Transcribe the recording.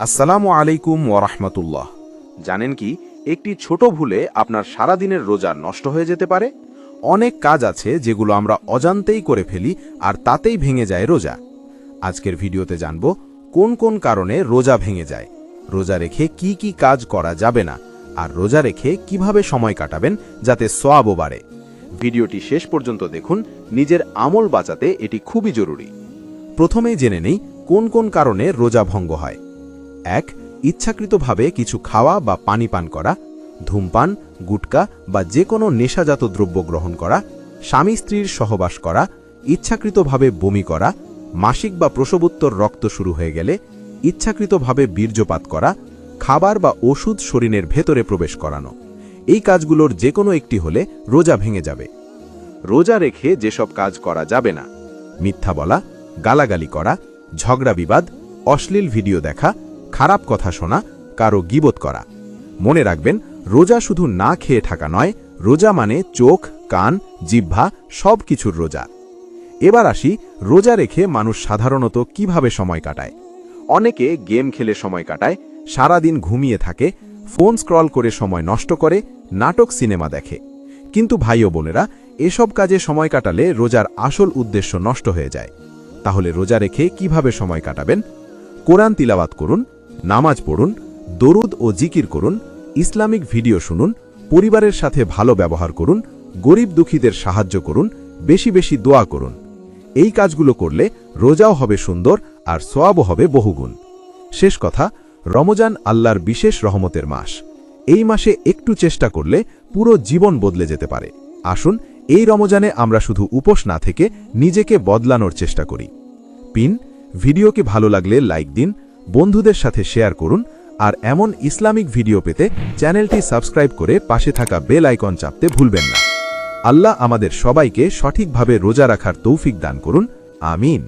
আসসালামু আলাইকুম ওয়ারাহমাতুল্লাহ। জানেন কি, একটি ছোট ভুলে আপনার সারা দিনের রোজা নষ্ট হয়ে যেতে পারে। অনেক কাজ আছে যেগুলো আমরা অজান্তেই করে ফেলি, আর তাতেই ভেঙে যায় রোজা। আজকের ভিডিওতে জানব কোন কোন কারণে রোজা ভেঙে যায়, রোজা রেখে কি কি কাজ করা যাবে না, আর রোজা রেখে কিভাবে সময় কাটাবেন যাতে সওয়াবও বাড়ে। ভিডিওটি শেষ পর্যন্ত দেখুন, নিজের আমল বাঁচাতে এটি খুবই জরুরি। প্রথমেই জেনে নেই কোন কোন কারণে রোজা ভঙ্গ হয়। ১. ইচ্ছাকৃতভাবে কিছু খাওয়া বা পানি পান করা, ধূমপান, গুটকা বা যে কোনো নেশাজাত দ্রব্য গ্রহণ করা, স্বামী স্ত্রীর সহবাস করা, ইচ্ছাকৃতভাবে বমি করা, মাসিক বা প্রসবোত্তর রক্ত শুরু হয়ে গেলে, ইচ্ছাকৃতভাবে বীর্যপাত করা, খাবার বা ওষুধ শরীরের ভেতরে প্রবেশ করানো। এই কাজগুলোর যে কোনো একটি হলে রোজা ভেঙে যাবে। রোজা রেখে যেসব কাজ করা যাবে না: মিথ্যা বলা, গালাগালি করা, ঝগড়া বিবাদ, অশ্লীল ভিডিও দেখা, খারাপ কথা শোনা, কারো গীবত করা। মনে রাখবেন, রোজা শুধু না খেয়ে থাকা নয়, রোজা মানে চোখ, কান, জিহ্বা সব কিছুর রোজা। এবার আসি, রোজা রেখে মানুষ সাধারণত কিভাবে সময় কাটায়। অনেকে গেম খেলে সময় কাটায়, সারাদিন ঘুমিয়ে থাকে, ফোন স্ক্রল করে সময় নষ্ট করে, নাটক সিনেমা দেখে। কিন্তু ভাই ও বোনেরা, এসব কাজে সময় কাটালে রোজার আসল উদ্দেশ্য নষ্ট হয়ে যায়। তাহলে রোজা রেখে কিভাবে সময় কাটাবেন? কোরআন তিলাওয়াত করুন, নামাজ পড়ুন, দরুদ ও জিকির করুন, ইসলামিক ভিডিও শুনুন, পরিবারের সাথে ভালো ব্যবহার করুন, গরিব দুঃখীদের সাহায্য করুন, বেশি বেশি দোয়া করুন। এই কাজগুলো করলে রোজাও হবে সুন্দর আর সওয়াবও হবে বহুগুণ। শেষ কথা, রমজান আল্লাহর বিশেষ রহমতের মাস। এই মাসে একটু চেষ্টা করলে পুরো জীবন বদলে যেতে পারে। আসুন, এই রমজানে আমরা শুধু উপোস না থেকে নিজেকে বদলানোর চেষ্টা করি। ভিডিওকে ভালো লাগলে লাইক দিন, বন্ধুদের সাথে শেয়ার করুন, আর এমন ইসলামিক ভিডিও পেতে চ্যানেলটি সাবস্ক্রাইব করে পাশে থাকা বেল আইকন চাপতে ভুলবেন না। আল্লাহ আমাদের সবাইকে সঠিকভাবে রোজা রাখার তৌফিক দান করুন। আমিন।